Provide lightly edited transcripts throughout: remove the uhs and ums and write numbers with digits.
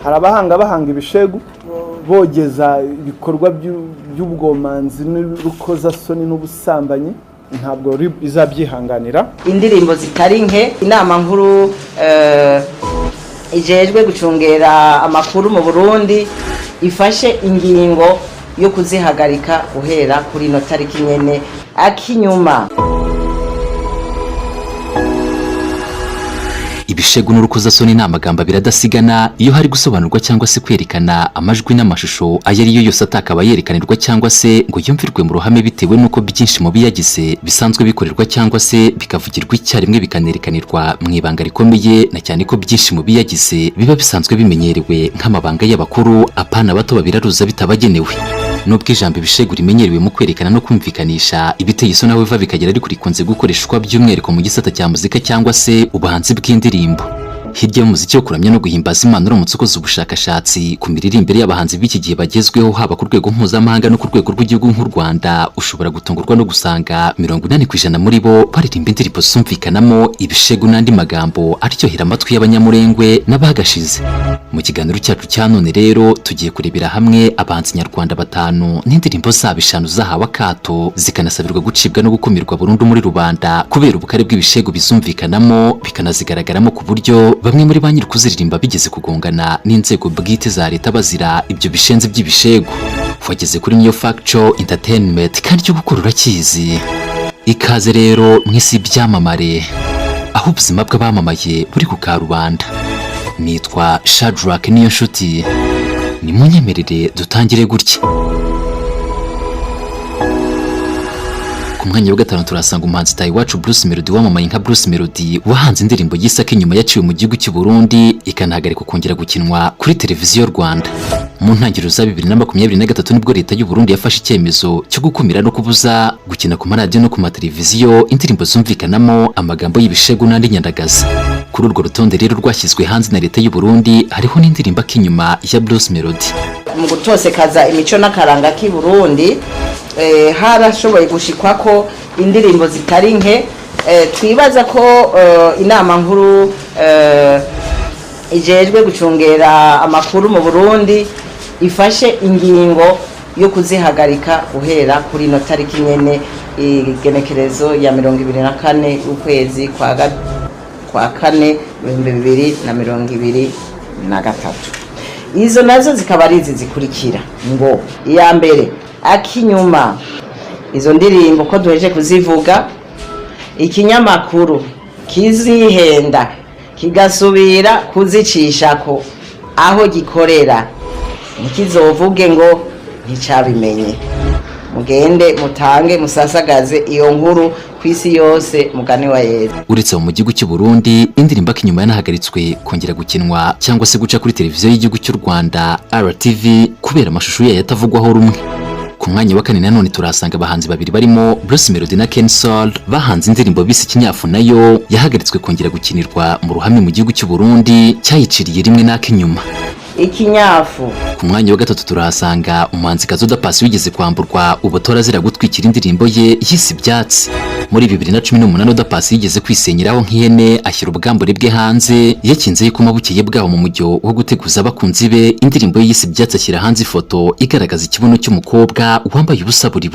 harabahanga bahanga ibishegu bogeza ibikorwa by'ubwomanzi n'urukozasoni n'ubusambanyi ntabwo izabyihanganira. Indirimbo zitari nke inama nkuru ijejwe gucungera amakuru mu Burundi ifashe ingingo yo kuzihagarika guhera kuri no tariki nyene akinyuma. Ibishegu n'urukozasoni n'amagambo biradasigana iyo hari gusobanurwa cyangwa se kwerekana amajwi n'amashusho ayariyo yose atakaba yerekanirwa cyangwa se ngo yumvirwe mu ruhame bitewe nuko byinshi mu biyagize bisanzwe bikorerwa cyangwa se bikavugirwa icyarimwe bikanerekanirwa mu ibanga rikomeye, na cyane ko byinshi mu biyagize biba bisanzwe bimenyerewe nk'amabanga y'abakuru apana bato babiraruza bitabagenewe. Nubwo ijambo ibishegu rimenyerewe mu kwerekana no kumvikanisha ibiteye isoni aho biva bikagera ariko rikunze gukoreshwa by'umwihariko mu gisata cya muzika cyangwa se ubuhanzi bw'indirimbo. Hirya y'umuziki wo kuramya no guhimbaza Imana uramutse ukoze ubushakashatsi ku miririmbire y'abahanzi b'iki gihe bagezweho haba ku rwego mpuzamahanga no ku rwego rw'igihugu nk'u Rwanda, ushobora gutungurwa no gusanga 80% muri bo baririmba indirimbo zumvikanamo ibishegu n'andi magambo aryohera amatwi y'abanyamurengwe n'abagashize. Mu kiganiro cyacu cya none rero tugiye kurebera hamwe abahanzi nyarwanda 5 n'indirimbo zabo 5 zahawe akato zikanasabirwa gucibwa no gukumirwa burundu muri rubanda kubera ubukare bw'ibishegu bizumvikanamo bikanazigaragaramo ku buryo bamwe muri ba nyiri kuziririmba bigeze kugongana n'inzego bwite za leta bazira ibyo bishenze by'ibishegu. Wageze kuri New Factual Entertainment kandi cyo gukora urakizi. Ikaze rero mwisi byamamare aho ubuzima bw'abamamaye buri ku karubanda. Nitwa Shadrack Niyonshuti, ni munyemerere dutangire gutya. Ku mwanya wa 5 turasanga umuhanzi Taiwacu Bruce Melody wamamaye nka Bruce Melody wahanze indirimbo y'isaka inyuma yaciwe mu gihugu cy'u Burundi ikanahagarika kongera gukinwa kuri televiziyo Rwanda. Mu ntangiriro za 2023 nibwo leta y'u Burundi yafashe icyemezo cyo gukumira no kubuza gukina ku maradiyo no ku mateleviziyo indirimbo zumvikanamo amagambo y'ibishegu n'andi nyandagaza. Kuri urwo rutonde rero rwashyizwe hanze na leta y'u Burundi hariho n'indirimbo k'inyuma ya Bruce Melody. Mu gutosekaza imico n'akaranga k'i Burundi harashoboye gushikwa ko indirimbo zitari nke, twibaza ko inama nkuru ijejwe gucungera amakuru mu Burundi ifashe ingingo yo kuzihagarika guhera kuri no tariki nyene igenekerezo ya 24 ukwezi kwa 4 2023. Izo nazo zikaba ari zikurikira ngo iya mbere akinyuma. Izo ndirimbo ko duheje kuzivuga, ikinyamakuru kizihenda kigasubira kuzicishako aho gikorera ntikizovuge ngo nticabimenye. Mugende mutange musasagaze iyo nkuru kwisi yose mugani wa Yesu. Uretse mu gihugu cy'u Burundi indirimbo akinyuma yanahagaritswe kongera gukinwa cyangwa se guca kuri televiziyo y'igihugu cy'u Rwanda RTV kubera amashusho yayo yatavugwaho rumwe. Ku mwanya wa 4 nanone turasanga abahanzi babiri barimo Bruce Melody na Ken Soul bahanze indirimbo bise Kinyafu nayo yahagaritswe kongera gukinirwa mu ruhame mu gihugu cy'u Burundi cyayiciriye rimwe n'akinyuma. Ikinyafu. Ku mwanya wa 3 turahasanga umuhanzi Kazoda Pasi wigeze kwamburwa ubutora zira gutwikira indirimbo ye yise Ibyatsi. Muri 2018 Oda Pasi yigeze kwisenyeraho nk'ihene ashyira ubwambure bwe hanze yakinze ko mabukeye bwaho mu mujyo wo guteguza abakunzi be indirimbo ye yise Ibyatsi ashyira hanze ifoto igaragaza ikibuno cy'umukobwa wambaye ubusa buri.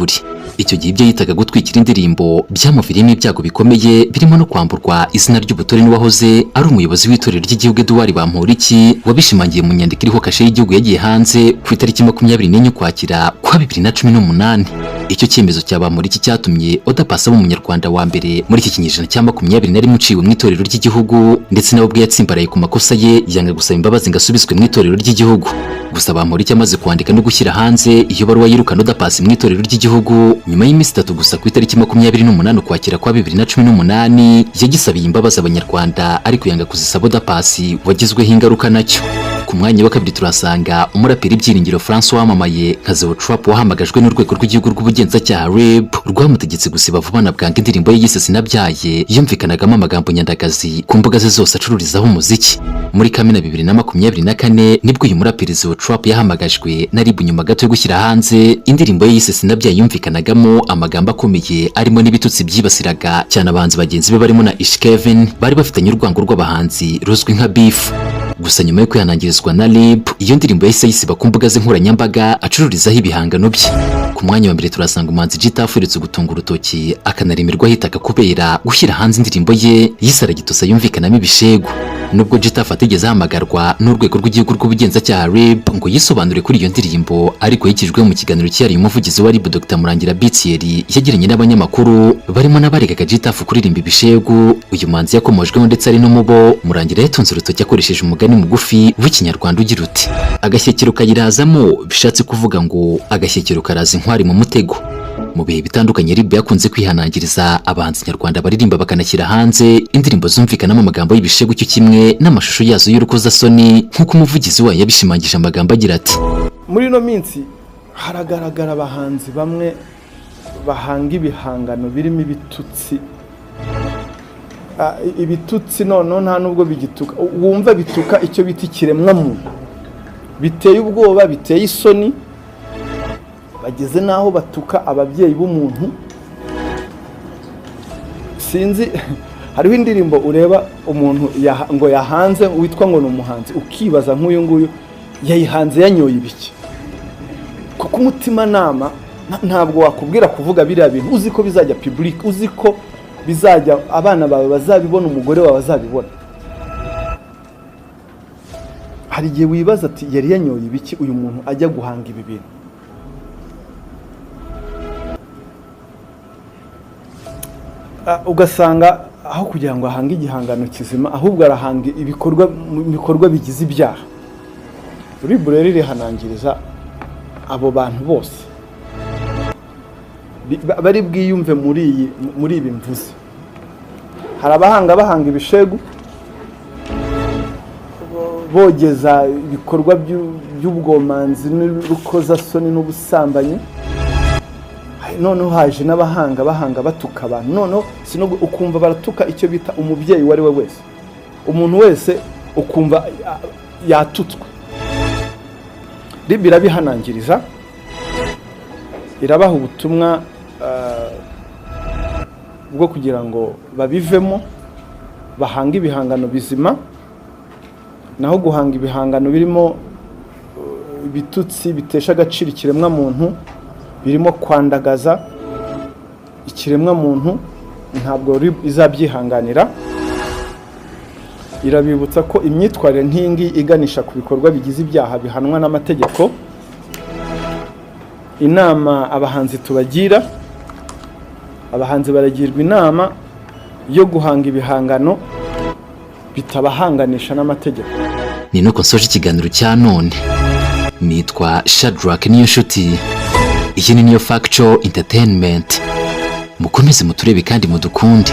Icyo gihe ibyo yitaga gutwikira indirimbo byamuviriyemo ibyago bikomeye birimo no kwamburwa izina ry'ubutore n'uwahoze ari umuyobozi w'itorero ry'igihugu Edouard Bamporiki wabishimangiye mu nyandiko iriho kashe y'igihugu yagiye hanze ku itariki 24 Ukwakira kwa 2018. Icyo cyemezo cya Bamporiki cyatumye Oda Pasi umunyarwanda wa mbere muri iki kinyejana cya 21 uciwe mu itorero ry'igihugu, ndetse nawe ubwe yatsimbaraye ku makosa ye yanga gusaba imbabazi ngasubizwe mu itorero ry'igihugu. Gusa Bamporiki amaze kwandika no gushyira hanze iyo baruwa yirukana Oda Pasi mu itorero ry'igihugu nyuma y'iminsi 3 gusa ku itariki 28 Ukwakira kwa 2018 yagisabiye imbabazi abanyarwanda ariko yanga kuzisaba Oda Pasi wagizweho ingaruka nacyo. Ku mwanya wa 2 turasanga umuraperi Byiringiro François wamamaye nka Zeo Trap wahamagajwe n'urwego rw'igihugu rw'ubugenzacyaha RIB rwamutegetse gusiba vuba na bwangu indirimbo ye yise Sinabyaye yumvikanagamo amagambo nyandagazi ku mbuga ze zose acururizaho umuziki. Muri Kamena 2024 nibwo uyu muraperi Zeo Trap yahamagajwe na RIB nyuma gato yo gushyira hanze indirimbo ye yise Sinabyaye yumvikanagamo amagambo akomeye arimo n'ibitutsi byibasiraga cyane abahanzi bagenzi be barimo na Ish Kevin bari bafitanye urwango rw'abahanzi ruzwi nka beef. gusa nyuma yo kwihanangirizwa na RIB iyo ndirimbo yahise yisiba ku mbuga ze nkoranyambaga acururizaho ibihangano bye. Ku mwanya wa mbere turasanga umuhanzi G-Tough uretse gutunga urutoki akanaremerwa hitaka kubera gushyira hanze indirimbo ye yise Aragitosa yumvikanamo ibishegu. Nubwo G-Tough atigeze ahamagarwa n'urwego rw'igihugu rw'ubugenzacyaha RIB ngo yisobanure kuri iyo ndirimbo, ariko yikijwe mu kiganiro cyihariye umuvugizi wa RIB Dr Murangira Bitieri yagiranye n'abanyamakuru barimo n'abaregaga G-Tough kuririmba ibishegu. Uyu muhanzi yakomojweho ndetse ari no mu bo Murangira yatunze urutoki akoresheje umugani mugufi w'ikinyarwanda ugira uti agashyekero kayirazamo, bishatse kuvuga ngo agashyekero karaza inkwari mu mutego. Mu bihe bitandukanye RIB yakunze kwihanangiriza abahanzi nyarwanda baririmba bakanashyira hanze indirimbo zumvikanamo amagambo y'ibishegu cyo kimwe n'amashusho yazo y'urukozasoni, nk'uko umuvugizi wayo yabishimangije amagambo agira ati muri ino minsi haragaragara abahanzi bamwe bahanga ibihangano birimo ibitutsi none nta nubwo bigituka, wumva bituka icyo bita ikiremwamuntu, biteye ubwoba, biteye isoni, bageze naho batuka ababyeyi b'umuntu. Sinzi, hariho indirimbo ureba umuntu ngo yahanze witwa ngo ni umuhanzi, ukibaza nk'uyu nguyu yayihanze yanyoye ibiki, kuko umutima nama ntabwo wakubwira kuvuga biriya bintu uzi ko bizajya public, uzi ko bizajya abana bawe bazabibona, umugore wawe azabibona. Hari igihe wibaza ati yari yanyoye ibiki uyu muntu ajya guhanga ibi bintu. Ugasanga aho kugira ngo ahange igihangano kizima ahubwo arahanga ibikorwa bigize ibyaha. RIB rero irihanangiriza abo bantu bose bari bwiyumve muri ibi mvuze. Hari bahanga ibishegu bogeza ibikorwa by'ubwomanzi n'urukozasoni n'ubusambanyi, noneho haje n'abahanga batuka abantu, noneho ukumva baratuka icyo bita umubyeyi wari we wese, umuntu wese ukumva yatutswe. RIB irabihanangiriza, irabaha ubutumwa bwo kugira ngo babivemo bahanga ibihangano bizima, naho guhanga ibihangano birimo ibitutsi bitesha agaciro ikiremwa muntu, birimo kwandagaza ikiremwa muntu, ntabwo RIB izabyihanganira. Irabibutsa ko imyitwarire nk'ingi iganisha ku bikorwa bigize ibyaha bihanwa n'amategeko. Inama abahanzi tubagira, abahanzi baragirwa inama yo guhanga ibihangano bitabahanganisha n'amategeko. Ni nuko nsoje ikiganiro cya none. Nitwa Shadrack Niyonshuti. Iyi ni Niyo Factual Entertainment. Mukomeze muturebe kandi mudukunde.